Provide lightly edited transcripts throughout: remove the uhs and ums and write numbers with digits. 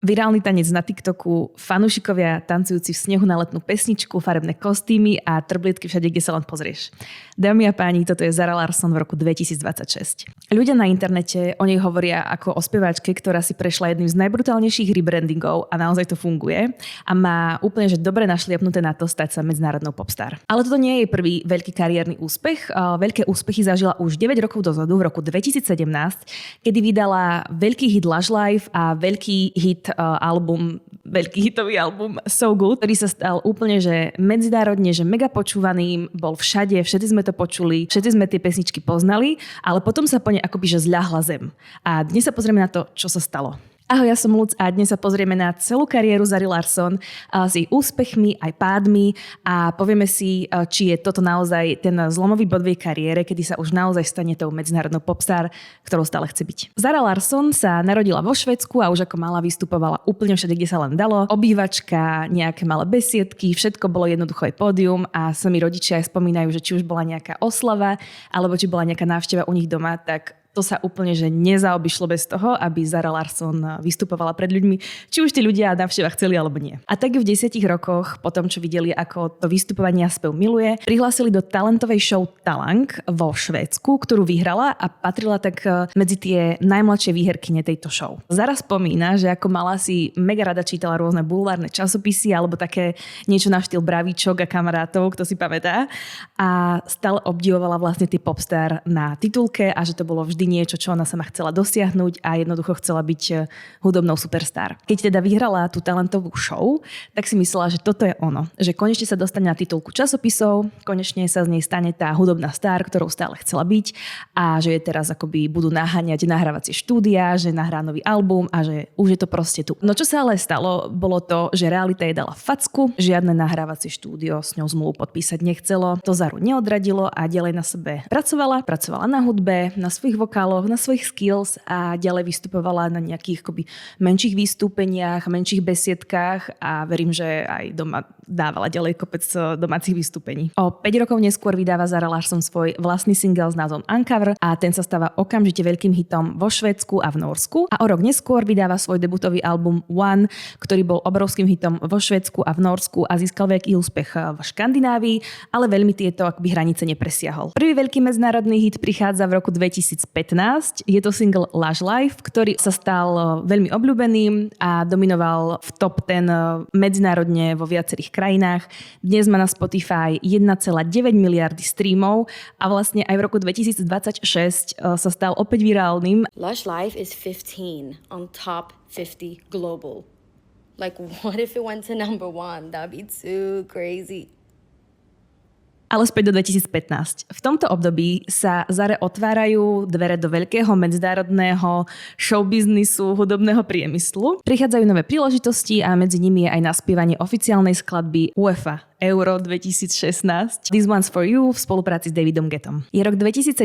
Virálny tanec na TikToku, fanúšikovia tancujúci v snehu na letnú pesničku, farebné kostýmy a trblietky všade, kde sa len pozrieš. Dámy a páni, toto je Zara Larsson v roku 2026. Ľudia na internete o nej hovoria ako o speváčke, ktorá si prešla jedným z najbrutálnejších rebrandingov a naozaj to funguje a má úplne že dobre našliapnuté na to stať sa medzinárodnou popstar. Ale toto nie je jej prvý veľký kariérny úspech. Veľké úspechy zažila už 9 rokov dozadu, v roku 2017, kedy vydala veľký hit Lush Life a veľký hit veľký hitový album So Good, ktorý sa stal úplne, že medzinárodne, že mega počúvaným, bol všade, všetci sme to počuli, všetci sme tie pesničky poznali, ale potom sa po nej akoby, že zľahla zem. A dnes sa pozrieme na to, čo sa stalo. Ahoj, ja som Luc a dnes sa pozrieme na celú kariéru Zary Larsson s jej úspechmi aj pádmi a povieme si, či je toto naozaj ten zlomový bod v jej kariére, kedy sa už naozaj stane tou medzinárodnou popstar, ktorou stále chce byť. Zara Larsson sa narodila vo Švédsku a už ako malá vystupovala úplne všade, kde sa len dalo. Obývačka, nejaké malé besiedky, všetko bolo jednoducho aj pódium a sami rodičia aj spomínajú, že či už bola nejaká oslava alebo či bola nejaká návšteva u nich doma, tak to sa úplne že nezaobišlo bez toho, aby Zara Larsson vystupovala pred ľuďmi, či už tí ľudia návšteva chceli alebo nie. A tak v 10 rokoch, po tom, čo videli, ako to vystupovanie a spev miluje, prihlásili do talentovej show Talang vo Švédsku, ktorú vyhrala a patrila tak medzi tie najmladšie výherkyne tejto show. Zara spomína, že ako mala si mega rada čítala rôzne bulvárne časopisy alebo také niečo na štýl Bravíčok a kamarátov, kto si pamätá. A stále obdivovala vlastne tie popstar na titulke a že to bolo vždy niečo, čo ona sama chcela dosiahnuť a jednoducho chcela byť hudobnou superstar. Keď teda vyhrala tú talentovú show, tak si myslela, že toto je ono. Že konečne sa dostane na titulku časopisov, konečne sa z nej stane tá hudobná star, ktorou stále chcela byť a že je teraz akoby budú naháňať nahrávacie štúdia, že nahrá nový album a že už je to proste tu. No čo sa ale stalo, bolo to, že realita jej dala facku, žiadne nahrávacie štúdio s ňou zmluvu podpísať nechcelo, to Zaru neodradilo a ďalej na sebe pracovala na hudbe, na svojich vokáloch, na svojich skills a ďalej vystupovala na nejakých akoby menších vystúpeniach, menších besiedkách a verím, že aj doma dávala ďalej kopec domácich vystúpení. O 5 rokov neskôr vydáva Zara Larsson svoj vlastný single s názvom Uncover a ten sa stáva okamžite veľkým hitom vo Švédsku a v Norsku a o rok neskôr vydáva svoj debutový album One, ktorý bol obrovským hitom vo Švédsku a v Norsku a získal veľký úspech v Škandinávii, ale veľmi tieto akoby hranice nepresiahol. Prvý veľký medzinárodný hit prichádza v roku 2015. Je to single Lush Life, ktorý sa stal veľmi obľúbeným a dominoval v top 10 medzinárodne vo viacerých krajinách. Dnes má na Spotify 1,9 miliardy streamov a vlastne aj v roku 2026 sa stal opäť virálnym. Lush Life is 15 on top 50 global. Like, what if it went to number 1? That'd be too crazy. Ale späť do 2015. V tomto období sa Zare otvárajú dvere do veľkého medzinárodného showbiznisu, hudobného priemyslu. Prichádzajú nové príležitosti a medzi nimi je aj naspievanie oficiálnej skladby UEFA Euro 2016 This One's For You v spolupráci s Davidom Guettom. Je rok 2017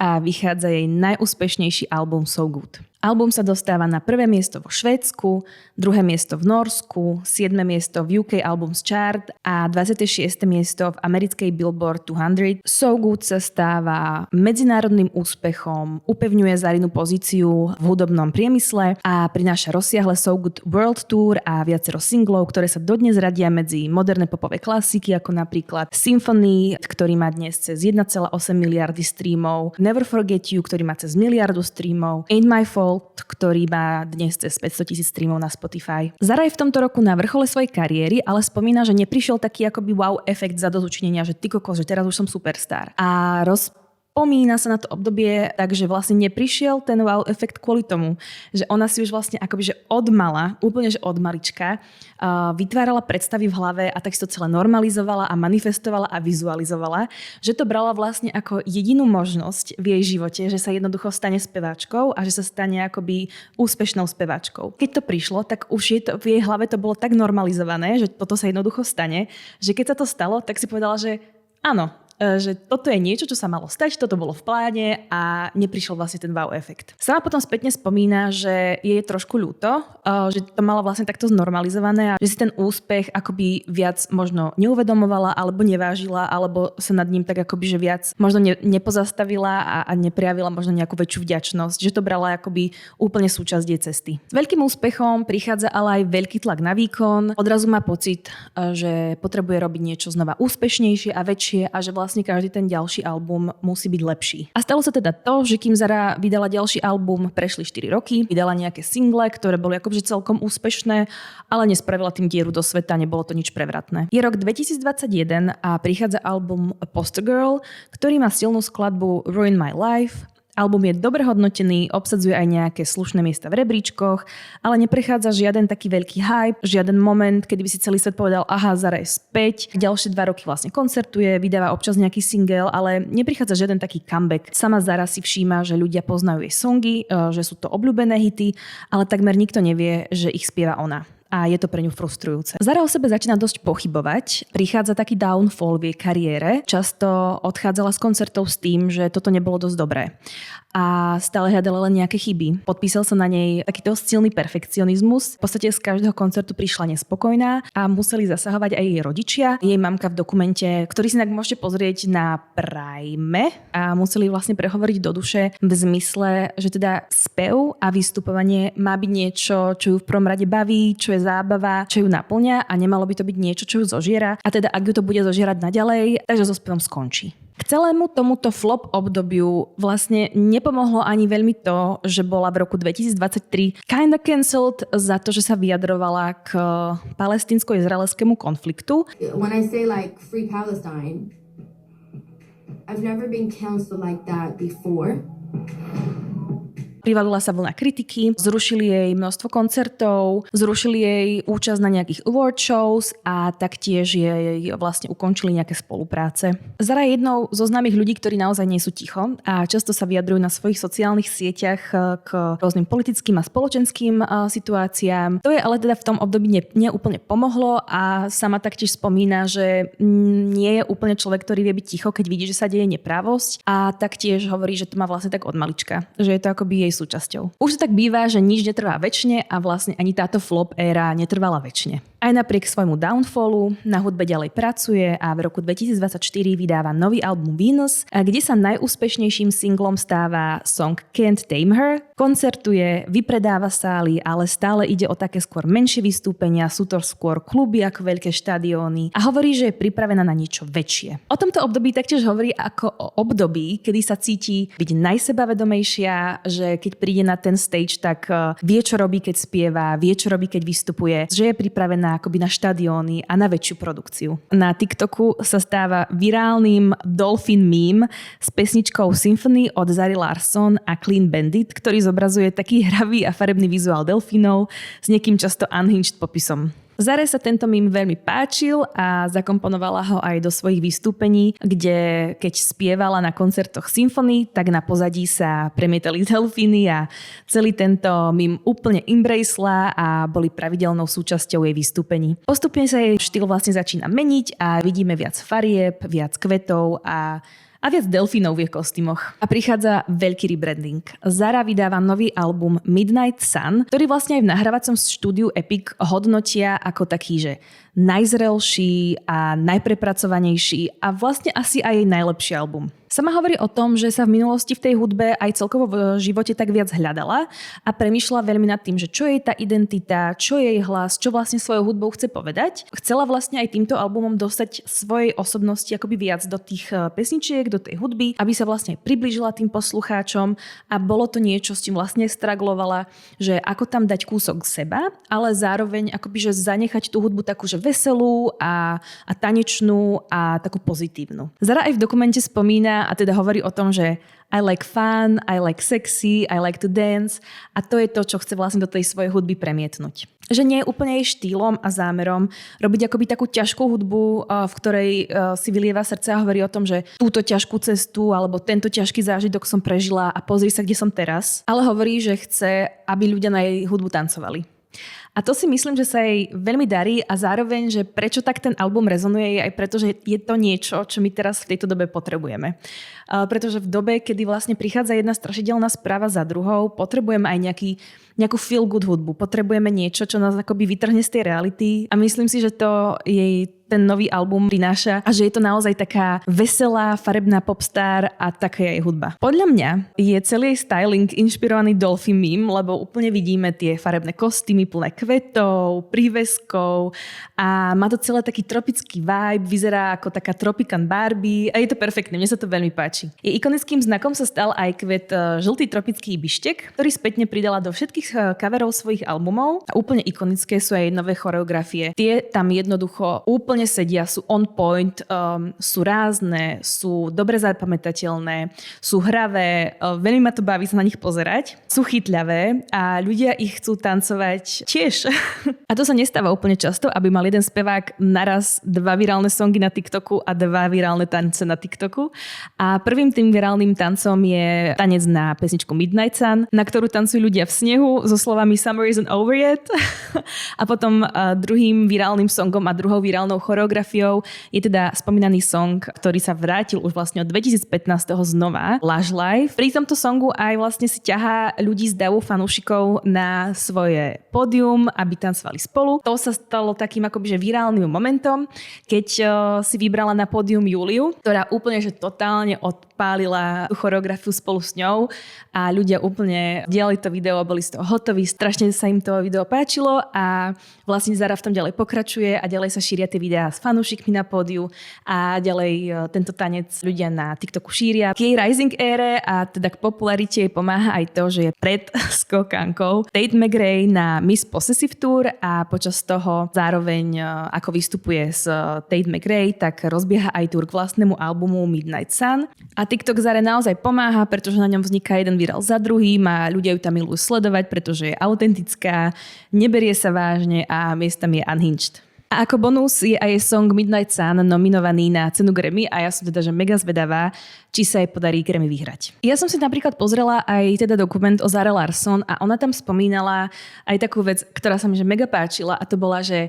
a vychádza jej najúspešnejší album So Good. Album sa dostáva na prvé miesto vo Švédsku, druhé miesto v Norsku, 7. miesto v UK Albums Chart a 26. miesto v americkej Billboard 200. So Good sa stáva medzinárodným úspechom, upevňuje Zarinu pozíciu v hudobnom priemysle a prináša rozsiahle So Good World Tour a viacero singlov, ktoré sa dodnes radia medzi moderné popové klasiky, ako napríklad Symphony, ktorý má dnes cez 1,8 miliardy streamov, Never Forget You, ktorý má cez miliardu streamov, Ain't My Fault, ktorý má dnes cez 500,000 streamov na Spotify. Zara je v tomto roku na vrchole svojej kariéry, ale spomína, že neprišiel taký akoby wow efekt za dozučinenia, že ty kokos, že teraz už som superstar. A pomína sa na to obdobie, takže vlastne neprišiel ten wow efekt kvôli tomu, že ona si už vlastne akoby, že odmala, úplne že od malička, vytvárala predstavy v hlave a tak si to celé normalizovala a manifestovala a vizualizovala, že to brala vlastne ako jedinú možnosť v jej živote, že sa jednoducho stane speváčkou a že sa stane akoby úspešnou speváčkou. Keď to prišlo, tak už v jej hlave to bolo tak normalizované, že toto sa jednoducho stane, že keď sa to stalo, tak si povedala, že áno, že toto je niečo, čo sa malo stať, toto bolo v pláne a neprišiel vlastne ten wow efekt. Sama potom spätne spomína, že je trošku ľúto, že to mala vlastne takto znormalizované a že si ten úspech akoby viac možno neuvedomovala alebo nevážila, alebo sa nad ním tak akoby, že viac možno nepozastavila a neprejavila možno nejakú väčšiu vďačnosť, že to brala akoby úplne súčasť jej cesty. S veľkým úspechom prichádza ale aj veľký tlak na výkon. Odrazu má pocit, že potrebuje robiť niečo znova úspešnejšie a väčšie a že vlastne každý ten ďalší album musí byť lepší. A stalo sa teda to, že kým Zara vydala ďalší album, prešli 4 roky, vydala nejaké single, ktoré boli akože celkom úspešné, ale nespravila tým dieru do sveta, nebolo to nič prevratné. Je rok 2021 a prichádza album Poster Girl, ktorý má silnú skladbu Ruin My Life. Album je dobre hodnotený, obsadzuje aj nejaké slušné miesta v rebríčkoch, ale neprechádza žiaden taký veľký hype, žiaden moment, kedy by si celý svet povedal, aha, Zara je späť. Ďalšie 2 roky vlastne koncertuje, vydáva občas nejaký single, ale neprichádza žiaden taký comeback. Sama Zara si všíma, že ľudia poznajú jej songy, že sú to obľúbené hity, ale takmer nikto nevie, že ich spieva ona. A je to pre ňu frustrujúce. Zara o sebe začína dosť pochybovať. Prichádza taký downfall v jej kariére. Často odchádzala z koncertov s tým, že toto nebolo dosť dobré. A stále hľadala len nejaké chyby. Podpísal sa na nej taký dosť silný perfekcionizmus. V podstate z každého koncertu prišla nespokojná a museli zasahovať aj jej rodičia. Jej mamka v dokumente, ktorý si inak môžete pozrieť na Prime, a museli vlastne prehovoriť do duše v zmysle, že teda spev a vystupovanie má byť niečo, čo ju v prvom rade baví, čo je zábava, čo ju naplňa a nemalo by to byť niečo, čo ju zožiera. A teda ak ju to bude zožierať naďalej, takže so spevom skončí. K celému tomuto flop obdobiu vlastne nepomohlo ani veľmi to, že bola v roku 2023 kinda cancelled za to, že sa vyjadrovala k palestínsko-izraelskému konfliktu. When I say like free Palestine, I've never been cancelled like that before. Privalila sa vlna kritiky, zrušili jej množstvo koncertov, zrušili jej účasť na nejakých award shows a taktiež jej vlastne ukončili nejaké spolupráce. Zara je jednou zo známych ľudí, ktorí naozaj nie sú ticho a často sa vyjadrujú na svojich sociálnych sieťach k rôznym politickým a spoločenským situáciám. To je ale teda v tom období neúplne pomohlo a sama taktiež spomína, že nie je úplne človek, ktorý vie byť ticho, keď vidí, že sa deje neprávosť, a taktiež hovorí, že to má vlastne tak od malička, že je to akoby jej súčasťou. Už to tak býva, že nič netrvá večne a vlastne ani táto flop éra netrvala večne. Aj napriek svojmu downfallu na hudbe ďalej pracuje a v roku 2024 vydáva nový album Venus, kde sa najúspešnejším singlom stáva song Can't Tame Her. Koncertuje, vypredáva sály, ale stále ide o také skôr menšie vystúpenia, sú to skôr kluby ako veľké štadióny a hovorí, že je pripravená na niečo väčšie. O tomto období taktiež hovorí ako o období, kedy sa cíti byť najsebavedomejšia, že keď príde na ten stage, tak vie, čo robí, keď spieva, vie, čo robí, keď vystupuje, že je pripravená akoby na štadióny a na väčšiu produkciu. Na TikToku sa stáva virálnym Dolphin meme s pesničkou Symphony od Zary Larsson a Clean Bandit, ktorý zobrazuje taký hravý a farebný vizuál delfínov s niekým často unhinged popisom. Zare sa tento mím veľmi páčil a zakomponovala ho aj do svojich vystúpení, kde keď spievala na koncertoch symfóny, tak na pozadí sa premietali delfíny a celý tento mím úplne embracela a boli pravidelnou súčasťou jej vystúpení. Postupne sa jej štýl vlastne začína meniť a vidíme viac farieb, viac kvetov a viac delfínov v jej kostýmoch. A prichádza veľký rebranding. Zara vydáva nový album Midnight Sun, ktorý vlastne aj v nahrávacom štúdiu Epic hodnotia ako taký, že najzrelší a najprepracovanejší a vlastne asi aj jej najlepší album. Sama hovorí o tom, že sa v minulosti v tej hudbe aj celkovo v živote tak viac hľadala a premýšľala veľmi nad tým, že čo je tá identita, čo je jej hlas, čo vlastne svojou hudbou chce povedať. Chcela vlastne aj týmto albumom dostať svojej osobnosti akoby viac do tých pesničiek, do tej hudby, aby sa vlastne priblížila tým poslucháčom a bolo to niečo, s čím vlastne straglovala, že ako tam dať kúsok seba, ale zároveň akoby, že zanechať tú hudbu takú, že veselú a tanečnú a takú pozitívnu. Zara aj v dokumente spomína a teda hovorí o tom, že I like fun, I like sexy, I like to dance a to je to, čo chce vlastne do tej svojej hudby premietnúť. Že nie je úplne jej štýlom a zámerom robiť akoby takú ťažkú hudbu, v ktorej si vylieva srdce a hovorí o tom, že túto ťažkú cestu alebo tento ťažký zážitok som prežila a pozri sa, kde som teraz. Ale hovorí, že chce, aby ľudia na jej hudbu tancovali. A to si myslím, že sa jej veľmi darí a zároveň, že prečo tak ten album rezonuje je aj preto, že je to niečo, čo my teraz v tejto dobe potrebujeme. Pretože v dobe, kedy vlastne prichádza jedna strašidelná správa za druhou, potrebujeme aj nejakú feel good hudbu. Potrebujeme niečo, čo nás akoby vytrhne z tej reality a myslím si, že to jej ten nový album prináša a že je to naozaj taká veselá, farebná popstar a taká je jej hudba. Podľa mňa je celý jej styling inšpirovaný Dolphy meme, lebo úplne vidíme tie farebné kostýmy plné kvetov, príveskov a má to celé taký tropický vibe, vyzerá ako taká Tropican Barbie a je to perfektné, mne sa to veľmi páči. Jej ikonickým znakom sa stal aj kvet žltý tropický bištek, ktorý spätne pridala do všetkých coverov svojich albumov a úplne ikonické sú aj nové choreografie. Tie tam jednoducho úplne sedia, sú on point, sú rázne, sú dobre zapamätateľné, sú hravé, veľmi ma to baví sa na nich pozerať, sú chytľavé a ľudia ich chcú tancovať tiež. A to sa nestáva úplne často, aby mal jeden spevák naraz 2 virálne songy na TikToku a 2 virálne tance na TikToku. A prvým tým virálnym tancom je tanec na pesničku Midnight Sun, na ktorú tancujú ľudia v snehu so slovami Summer isn't over yet. A potom druhým virálnym songom a druhou virálnou choreografiou je teda spomínaný song, ktorý sa vrátil už vlastne od 2015 znova, Lush Life. Pri tomto songu aj vlastne si ťahá ľudí z davu fanúšikov na svoje pódium, aby tancovali spolu. To sa stalo takým akoby že virálnym momentom, keď si vybrala na pódium Juliu, ktorá úplne že totálne odpálila tú choreografiu spolu s ňou a ľudia úplne diali to video a boli z toho hotoví. Strašne sa im to video páčilo a vlastne Zara v tom ďalej pokračuje a ďalej sa šíria tie videá s fanúšikmi na pódiu a ďalej tento tanec ľudia na TikToku šíria. K jej rising ére a teda k popularite pomáha aj to, že je pred skokankou Tate McRae na Miss Possessive Tour a počas toho zároveň ako vystupuje s Tate McRae, tak rozbieha aj tour k vlastnému albumu Midnight Sun. A TikTok Zare naozaj pomáha, pretože na ňom vzniká jeden virál za druhým a ľudia ju tam milujú sledovať, pretože je autentická, neberie sa vážne a miestami je unhinged. A ako bonus je aj song Midnight Sun nominovaný na cenu Grammy a ja som teda že mega zvedavá, či sa jej podarí Grammy vyhrať. Ja som si napríklad pozrela aj teda dokument o Zare Larsson a ona tam spomínala aj takú vec, ktorá sa mi že mega páčila a to bola, že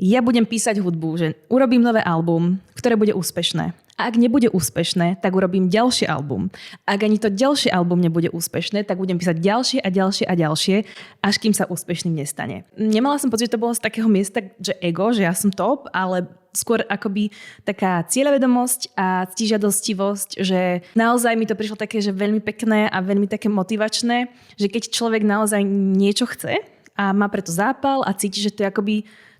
ja budem písať hudbu, že urobím nové album, ktoré bude úspešné. A ak nebude úspešné, tak urobím ďalší album. Ak ani to ďalšie album nebude úspešné, tak budem písať ďalšie a ďalšie a ďalšie, až kým sa úspešným nestane. Nemala som pocit, že to bolo z takého miesta, že ego, že ja som top, ale skôr akoby taká cieľavedomosť a ctižiadostivosť, že naozaj mi to prišlo také, že veľmi pekné a veľmi také motivačné, že keď človek naozaj niečo chce a má preto zápal a cíti, že to je akoby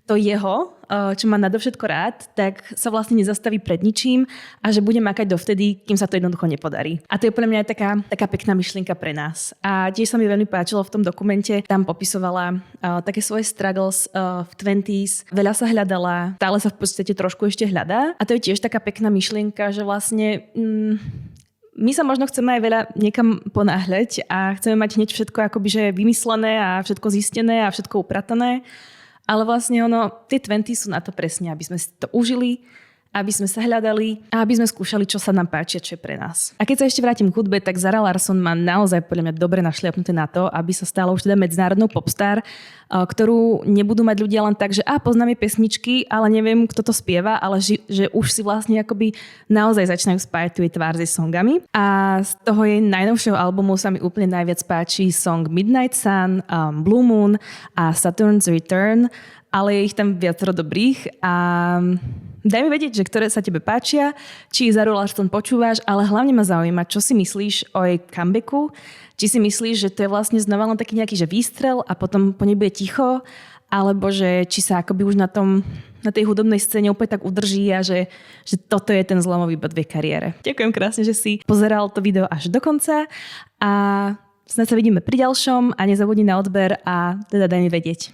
to jeho, čo má nadovšetko rád, tak sa vlastne nezastaví pred ničím a že bude makať dovtedy, kým sa to jednoducho nepodarí. A to je podľa mňa aj taká pekná myšlienka pre nás. A tiež sa mi veľmi páčilo v tom dokumente, tam popisovala také svoje struggles v 20s, veľa sa hľadala, stále sa v podstate trošku ešte hľadá. A to je tiež taká pekná myšlienka, že vlastne my sa možno chceme aj veľa niekam ponáhľať a chceme mať hneď všetko akoby že vymyslené a všetko zistené a všetko upratané. Ale vlastne tie 20 sú na to presne, aby sme si to užili, aby sme sa hľadali a aby sme skúšali, čo sa nám páči, čo je pre nás. A keď sa ešte vrátim k hudbe, tak Zara Larsson má naozaj podľa mňa dobre našliapnuté na to, aby sa stala už teda medzinárodnou popstar, ktorú nebudú mať ľudia len tak, že poznám jej pesničky, ale neviem, kto to spieva, ale že už si vlastne akoby naozaj začínajú spájať tu jej tvár s songami. A z toho jej najnovšieho albumu sa mi úplne najviac páči song Midnight Sun, Blue Moon a Saturn's Return, ale je ich tam viacero dobrých a daj mi vedieť, že ktoré sa tebe páčia, či Zaru Larsson počúvaš, ale hlavne ma zaujíma, čo si myslíš o jej comebacku, či si myslíš, že to je vlastne znova len taký nejaký že výstrel a potom po nej bude ticho, alebo že či sa akoby už na tej hudobnej scéne úplne tak udrží a že toto je ten zlomový bod v jej kariére. Ďakujem krásne, že si pozeral to video až do konca a snad sa vidíme pri ďalšom a nezabudni na odber a teda daj mi vedieť.